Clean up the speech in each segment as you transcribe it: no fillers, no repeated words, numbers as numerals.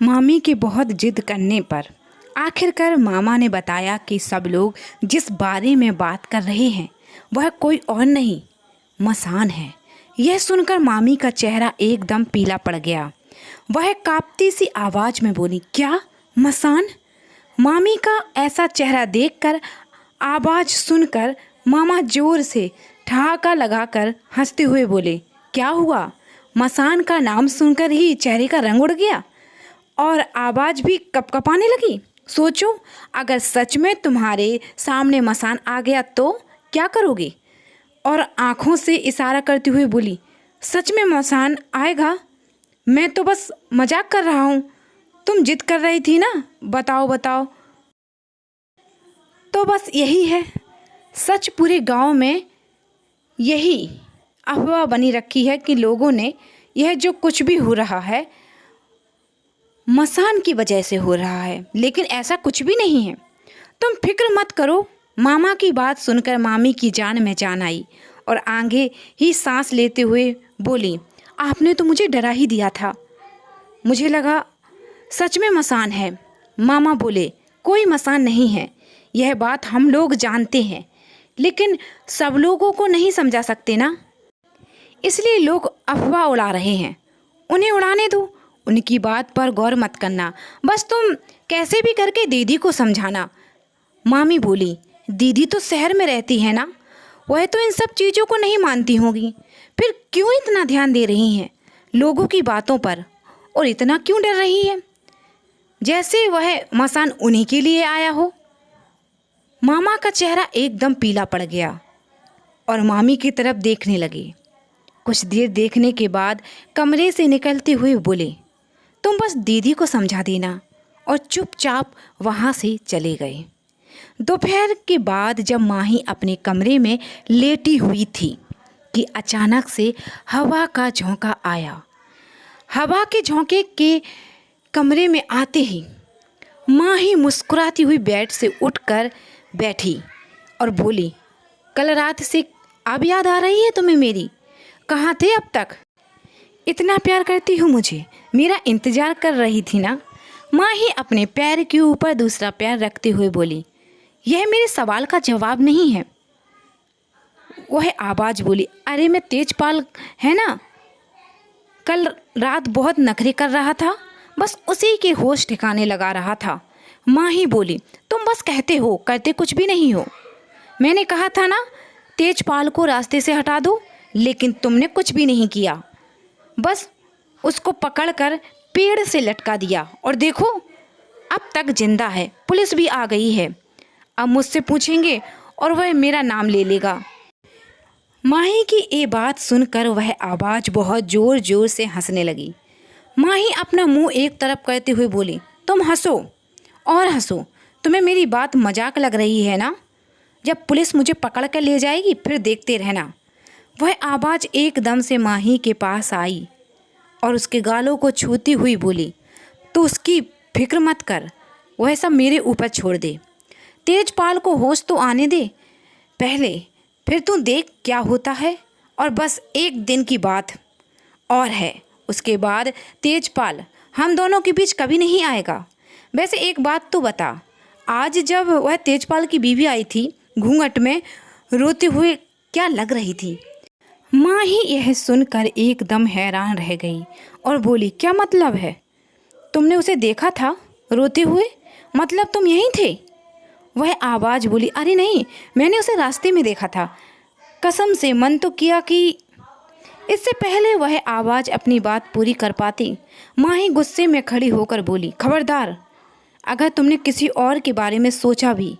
मामी की बहुत जिद करने पर आखिरकार मामा ने बताया कि सब लोग जिस बारे में बात कर रहे हैं वह कोई और नहीं, मसान है। यह सुनकर मामी का चेहरा एकदम पीला पड़ गया। वह कांपती सी आवाज़ में बोली, क्या मसान? मामी का ऐसा चेहरा देखकर, आवाज़ सुनकर मामा जोर से ठहाका लगाकर हंसते हुए बोले, क्या हुआ? मसान का नाम सुनकर ही चेहरे का रंग उड़ गया और आवाज़ भी कपकपाने लगी। सोचो, अगर सच में तुम्हारे सामने मसान आ गया तो क्या करोगे? और आंखों से इशारा करती हुई बोली, सच में मसान आएगा? मैं तो बस मजाक कर रहा हूँ। तुम जिद कर रही थी ना, बताओ बताओ। तो बस यही है सच। पूरे गांव में यही अफवाह बनी रखी है कि लोगों ने यह जो कुछ भी हो रहा है मसान की वजह से हो रहा है, लेकिन ऐसा कुछ भी नहीं है। तुम फिक्र मत करो। मामा की बात सुनकर मामी की जान में जान आई और आगे ही सांस लेते हुए बोली, आपने तो मुझे डरा ही दिया था। मुझे लगा सच में मसान है। मामा बोले, कोई मसान नहीं है, यह बात हम लोग जानते हैं, लेकिन सब लोगों को नहीं समझा सकते ना, इसलिए लोग अफवाह उड़ा रहे हैं। उन्हें उड़ाने दो, उनकी बात पर गौर मत करना। बस तुम कैसे भी करके दीदी को समझाना। मामी बोली, दीदी तो शहर में रहती है ना, वह तो इन सब चीज़ों को नहीं मानती होगी, फिर क्यों इतना ध्यान दे रही हैं लोगों की बातों पर, और इतना क्यों डर रही है जैसे वह मसान उन्हीं के लिए आया हो। मामा का चेहरा एकदम पीला पड़ गया और मामी की तरफ देखने लगे। कुछ देर देखने के बाद कमरे से निकलते हुए बोले, तुम बस दीदी को समझा देना, और चुपचाप वहाँ से चले गए। दोपहर के बाद जब माही अपने कमरे में लेटी हुई थी कि अचानक से हवा का झोंका आया। हवा के झोंके के कमरे में आते ही माही मुस्कुराती हुई बेड से उठकर बैठी और बोली, कल रात से अब याद आ रही है तुम्हें मेरी? कहाँ थे अब तक? इतना प्यार करती हो मुझे, मेरा इंतज़ार कर रही थी ना? माही अपने पैर के ऊपर दूसरा पैर रखते हुए बोली, यह मेरे सवाल का जवाब नहीं है। वह आवाज़ बोली, अरे मैं तेजपाल है ना, कल रात बहुत नखरे कर रहा था, बस उसी के होश ठिकाने लगा रहा था। माही बोली, तुम बस कहते हो, करते कुछ भी नहीं हो। मैंने कहा था ना तेजपाल को रास्ते से हटा दो, लेकिन तुमने कुछ भी नहीं किया, बस उसको पकड़कर पेड़ से लटका दिया, और देखो अब तक जिंदा है। पुलिस भी आ गई है, अब मुझसे पूछेंगे और वह मेरा नाम ले लेगा। माही की ये बात सुनकर वह आवाज़ बहुत ज़ोर ज़ोर से हंसने लगी। माही अपना मुंह एक तरफ करते हुए बोली, तुम हंसो और हंसो, तुम्हें मेरी बात मजाक लग रही है ना? जब पुलिस मुझे पकड़ कर ले जाएगी फिर देखते रहना। वह आवाज़ एकदम से माही के पास आई और उसके गालों को छूती हुई बोली, तो उसकी फिक्र मत कर, वह सब मेरे ऊपर छोड़ दे। तेजपाल को होश तो आने दे पहले, फिर तू देख क्या होता है। और बस एक दिन की बात और है, उसके बाद तेजपाल हम दोनों के बीच कभी नहीं आएगा। वैसे एक बात तो बता, आज जब वह तेजपाल की बीवी आई थी घूंघट में रोते हुए, क्या लग रही थी? माही यह सुनकर एकदम हैरान रह गई और बोली, क्या मतलब है? तुमने उसे देखा था रोते हुए? मतलब तुम यहीं थे? वह आवाज़ बोली, अरे नहीं, मैंने उसे रास्ते में देखा था, कसम से मन तो किया कि। इससे पहले वह आवाज़ अपनी बात पूरी कर पाती, माही गुस्से में खड़ी होकर बोली, खबरदार, अगर तुमने किसी और के बारे में सोचा भी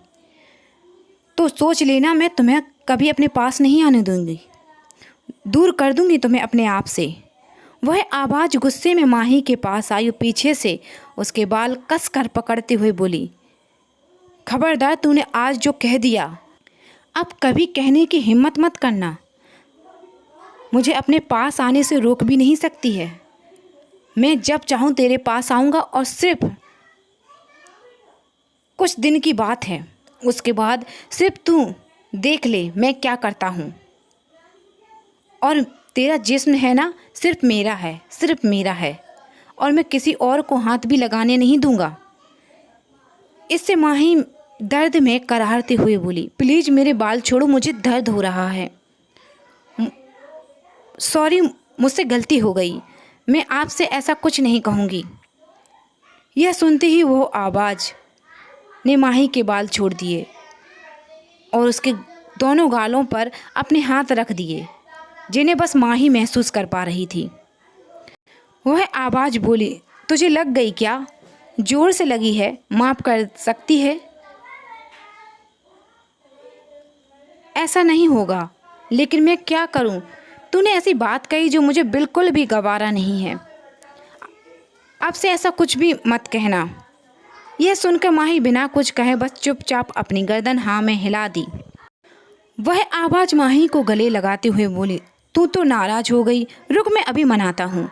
तो सोच लेना, मैं तुम्हें कभी अपने पास नहीं आने दूंगी, दूर कर दूंगी तुम्हें अपने आप से। वह आवाज़ गुस्से में माही के पास आई और पीछे से उसके बाल कस कर पकड़ते हुए बोली, खबरदार, तूने आज जो कह दिया अब कभी कहने की हिम्मत मत करना। मुझे अपने पास आने से रोक भी नहीं सकती है। मैं जब चाहूँ तेरे पास आऊँगा, और सिर्फ कुछ दिन की बात है, उसके बाद सिर्फ तू देख ले मैं क्या करता हूँ। और तेरा जिस्म है ना, सिर्फ मेरा है, सिर्फ मेरा है, और मैं किसी और को हाथ भी लगाने नहीं दूंगा। इससे माही दर्द में कराहते हुए बोली, प्लीज़ मेरे बाल छोड़ो, मुझे दर्द हो रहा है। सॉरी, मुझसे गलती हो गई, मैं आपसे ऐसा कुछ नहीं कहूँगी। यह सुनते ही वो आवाज़ ने माही के बाल छोड़ दिए और उसके दोनों गालों पर अपने हाथ रख दिए, जिन्हें बस माही महसूस कर पा रही थी। वह आवाज़ बोली, तुझे लग गई क्या? जोर से लगी है, माफ़ कर सकती है? ऐसा नहीं होगा, लेकिन मैं क्या करूं? तूने ऐसी बात कही जो मुझे बिल्कुल भी गवारा नहीं है। अब से ऐसा कुछ भी मत कहना। यह सुनकर माही बिना कुछ कहे बस चुपचाप अपनी गर्दन हाँ में हिला दी। वह आवाज़ माही को गले लगाते हुए बोली, तू तो नाराज़ हो गई, रुक मैं अभी मनाता हूँ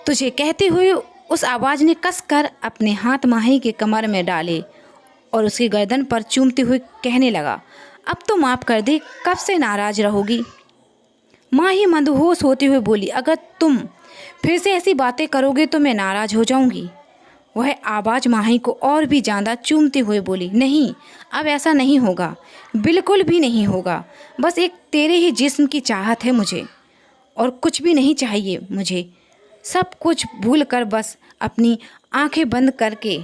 तुझे। कहते हुए उस आवाज़ ने कसकर अपने हाथ माही के कमर में डाले और उसकी गर्दन पर चूमते हुए कहने लगा, अब तो माफ़ कर दे, कब से नाराज़ रहोगी? माही मंदहोश होते हुए बोली, अगर तुम फिर से ऐसी बातें करोगे तो मैं नाराज़ हो जाऊंगी। वह आवाज़ माही को और भी ज़्यादा चूमते हुए बोली, नहीं, अब ऐसा नहीं होगा, बिल्कुल भी नहीं होगा। बस एक तेरे ही जिस्म की चाहत है मुझे, और कुछ भी नहीं चाहिए मुझे। सब कुछ भूल कर बस अपनी आंखें बंद करके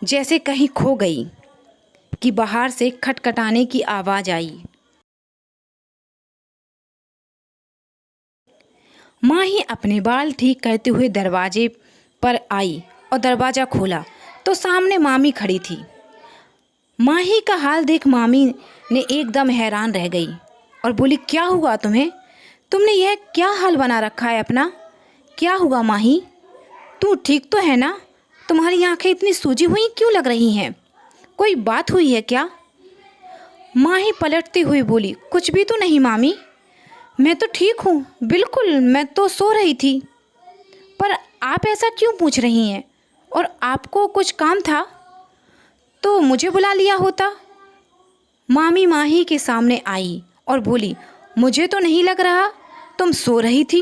जैसे कहीं खो गई कि बाहर से खटखटाने की आवाज़ आई। माही अपने बाल ठीक करते हुए दरवाजे पर आई और दरवाज़ा खोला तो सामने मामी खड़ी थी। माही का हाल देख मामी ने एकदम हैरान रह गई और बोली, क्या हुआ तुम्हें? तुमने यह क्या हाल बना रखा है अपना? क्या हुआ माही? तू ठीक तो है ना? तुम्हारी आंखें इतनी सूजी हुई क्यों लग रही हैं? कोई बात हुई है क्या? माही पलटते हुए बोली, कुछ भी तो नहीं मामी, मैं तो ठीक हूँ बिल्कुल, मैं तो सो रही थी। पर आप ऐसा क्यों पूछ रही हैं? और आपको कुछ काम था तो मुझे बुला लिया होता। मामी माही के सामने आई और बोली, मुझे तो नहीं लग रहा तुम सो रही थी,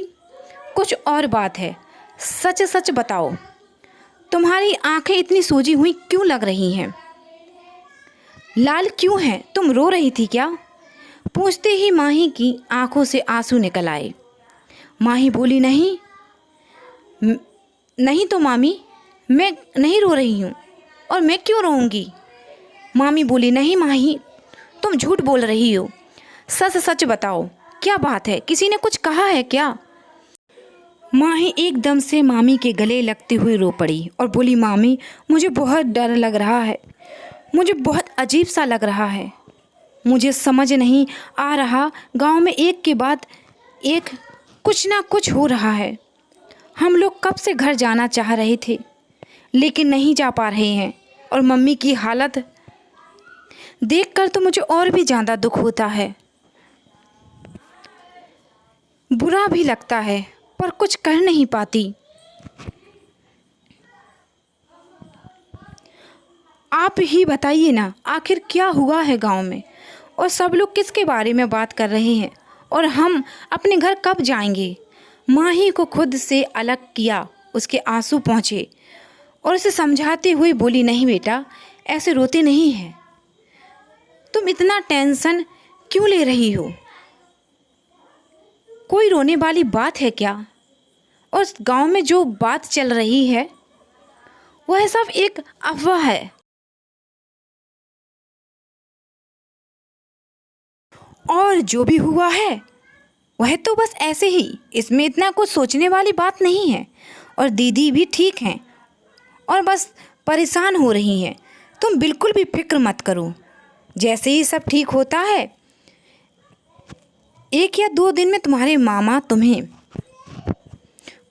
कुछ और बात है, सच सच बताओ, तुम्हारी आंखें इतनी सूजी हुई क्यों लग रही हैं? लाल क्यों हैं? तुम रो रही थी क्या? पूछते ही माही की आंखों से आंसू निकल आए। माही बोली, नहीं नहीं तो मामी, मैं नहीं रो रही हूँ, और मैं क्यों रोऊंगी? मामी बोली, नहीं माही, तुम झूठ बोल रही हो, सच सच बताओ, क्या बात है? किसी ने कुछ कहा है क्या? माही एकदम से मामी के गले लगते हुए रो पड़ी और बोली, मामी, मुझे बहुत डर लग रहा है, मुझे बहुत अजीब सा लग रहा है, मुझे समझ नहीं आ रहा, गांव में एक के बाद एक कुछ ना कुछ हो रहा है। हम लोग कब से घर जाना चाह रहे थे लेकिन नहीं जा पा रहे हैं, और मम्मी की हालत देखकर तो मुझे और भी ज़्यादा दुख होता है, बुरा भी लगता है, पर कुछ कर नहीं पाती। आप ही बताइए ना, आखिर क्या हुआ है गांव में, और सब लोग किसके बारे में बात कर रहे हैं, और हम अपने घर कब जाएंगे? माही को खुद से अलग किया उसके आंसू पहुँचे और उसे समझाते हुए बोली, नहीं बेटा, ऐसे रोते नहीं हैं, तुम इतना टेंशन क्यों ले रही हो? कोई रोने वाली बात है क्या? और गांव में जो बात चल रही है वह सब एक अफवाह है, और जो भी हुआ है वह तो बस ऐसे ही, इसमें इतना कुछ सोचने वाली बात नहीं है। और दीदी भी ठीक हैं और बस परेशान हो रही हैं। तुम बिल्कुल भी फिक्र मत करो, जैसे ही सब ठीक होता है 1 या 2 दिन में तुम्हारे मामा तुम्हें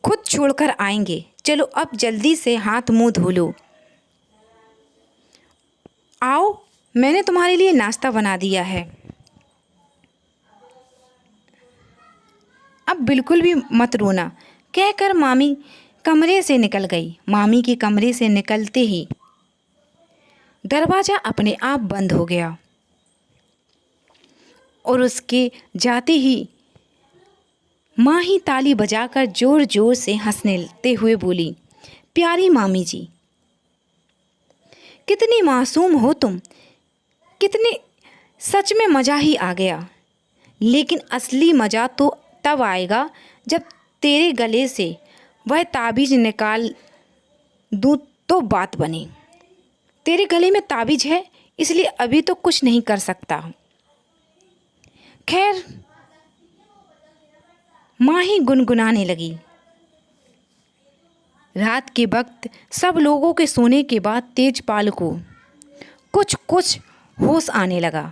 खुद छोड़कर आएंगे। चलो अब जल्दी से हाथ मुंह धो लो, आओ, मैंने तुम्हारे लिए नाश्ता बना दिया है। अब बिल्कुल भी मत रोना, कहकर मामी कमरे से निकल गई। मामी के कमरे से निकलते ही दरवाज़ा अपने आप बंद हो गया और उसके जाते ही माही ताली बजाकर ज़ोर ज़ोर से हंसने हुए बोली, प्यारी मामी जी, कितनी मासूम हो तुम, कितने, सच में मज़ा ही आ गया। लेकिन असली मज़ा तो तब आएगा जब तेरे गले से वह ताबीज़ निकाल दूँ तो बात बने। तेरे गले में ताबीज़ है, इसलिए अभी तो कुछ नहीं कर सकता। खैर, माँ ही गुनगुनाने लगी। रात के वक्त सब लोगों के सोने के बाद तेजपाल को कुछ कुछ होश आने लगा।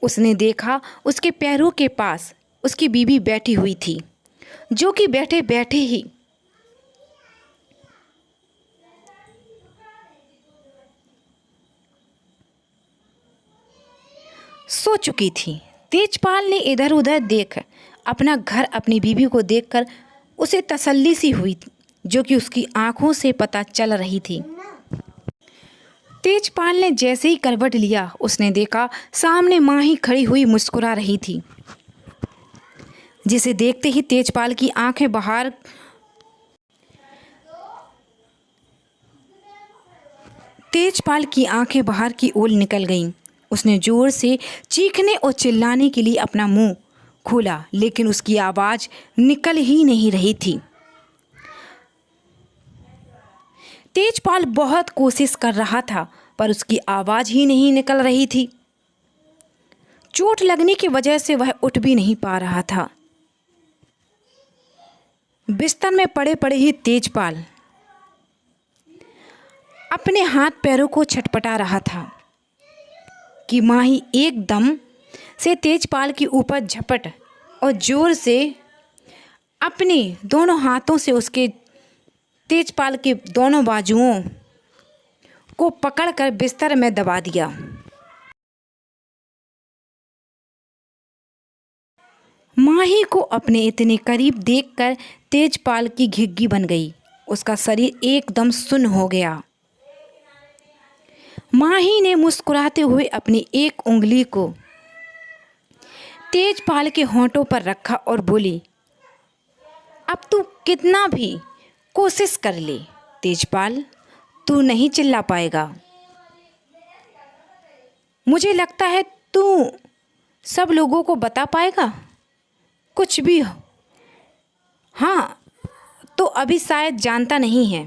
उसने देखा उसके पैरों के पास उसकी बीवी बैठी हुई थी, जो कि बैठे बैठे ही सो चुकी थी। तेजपाल ने इधर उधर देख अपना घर, अपनी बीवी को देखकर उसे तसल्ली सी हुई, जो कि उसकी आंखों से पता चल रही थी। तेजपाल ने जैसे ही करवट लिया, उसने देखा सामने माँ ही खड़ी हुई मुस्कुरा रही थी, जिसे देखते ही तेजपाल की आंखें बाहर की ओर निकल गईं। उसने ज़ोर से चीखने और चिल्लाने के लिए अपना मुंह खोला, लेकिन उसकी आवाज़ निकल ही नहीं रही थी। तेजपाल बहुत कोशिश कर रहा था, पर उसकी आवाज़ ही नहीं निकल रही थी। चोट लगने की वजह से वह उठ भी नहीं पा रहा था। बिस्तर में पड़े पड़े ही तेजपाल अपने हाथ पैरों को छटपटा रहा था कि माँ ही एकदम से तेजपाल के ऊपर झपट और ज़ोर से अपने दोनों हाथों से उसके तेजपाल के दोनों बाजुओं को पकड़कर बिस्तर में दबा दिया। माही को अपने इतने करीब देखकर तेजपाल की घिघी बन गई। उसका शरीर एकदम सुन्न हो गया। माही ने मुस्कुराते हुए अपनी एक उंगली को तेजपाल के होंठों पर रखा और बोली, अब तू कितना भी कोशिश कर ले तेजपाल, तू नहीं चिल्ला पाएगा। मुझे लगता है तू सब लोगों को बता पाएगा कुछ भी हो। हाँ, तो अभी शायद जानता नहीं है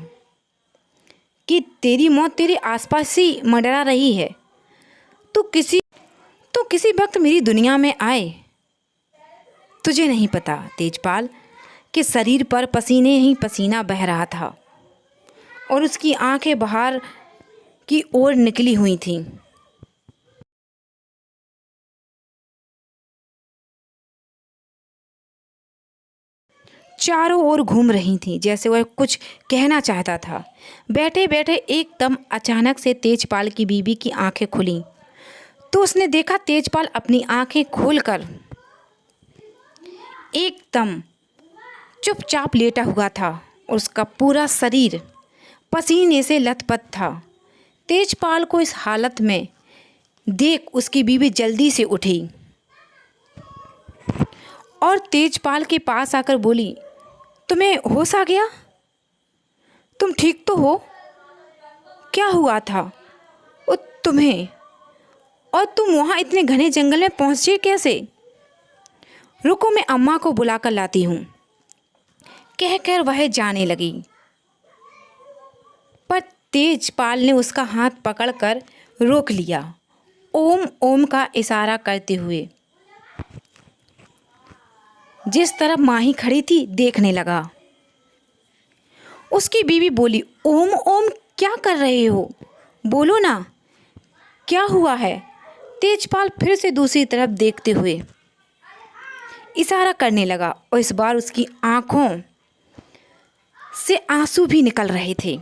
कि तेरी मौत तेरे आसपास ही मंडरा रही है। तू किसी वक्त मेरी दुनिया में आए। तुझे नहीं पता तेजपाल कि शरीर पर पसीने ही पसीना बह रहा था और उसकी आंखें बाहर की ओर निकली हुई थीं। चारों ओर घूम रही थी, जैसे वह कुछ कहना चाहता था। बैठे बैठे एकदम अचानक से तेजपाल की बीवी की आंखें खुलीं, तो उसने देखा तेजपाल अपनी आंखें खोलकर एकदम चुपचाप लेटा हुआ था और उसका पूरा शरीर पसीने से लथपथ था। तेजपाल को इस हालत में देख उसकी बीवी जल्दी से उठी और तेजपाल के पास आकर बोली, तुम्हें होश आ गया? तुम ठीक तो हो? क्या हुआ था तुम्हें? और तुम वहाँ इतने घने जंगल में पहुँचे कैसे? रुको, मैं अम्मा को बुलाकर लाती हूँ, कहकर वह जाने लगी। पर तेजपाल ने उसका हाथ पकड़कर रोक लिया, ओम ओम का इशारा करते हुए जिस तरफ माही खड़ी थी देखने लगा। उसकी बीवी बोली, ओम ओम क्या कर रहे हो? बोलो ना, क्या हुआ है? तेजपाल फिर से दूसरी तरफ देखते हुए इशारा करने लगा और इस बार उसकी आंखों से आंसू भी निकल रहे थे।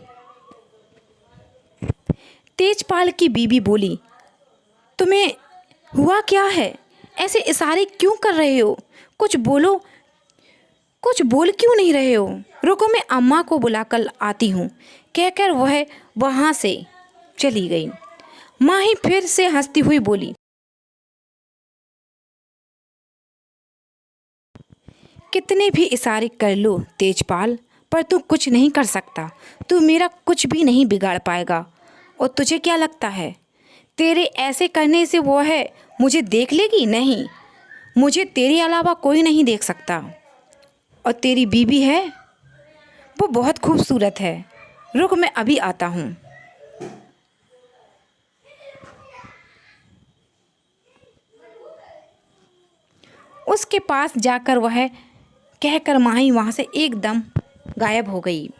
तेजपाल की बीवी बोली, तुम्हें हुआ क्या है? ऐसे इशारे क्यों कर रहे हो? कुछ बोलो, कुछ बोल क्यों नहीं रहे हो? रुको, मैं अम्मा को बुलाकर आती हूँ, कहकर वह वहाँ से चली गई। माही फिर से हंसती हुई बोली, कितने भी इशारे कर लो तेजपाल, पर तू कुछ नहीं कर सकता। तू मेरा कुछ भी नहीं बिगाड़ पाएगा। और तुझे क्या लगता है तेरे ऐसे करने से वो है मुझे देख लेगी? नहीं, मुझे तेरे अलावा कोई नहीं देख सकता। और तेरी बीबी है, वो बहुत खूबसूरत है। रुक, मैं अभी आता हूँ। उसके पास जाकर वह कहकर माही वहाँ से एकदम गायब हो गई।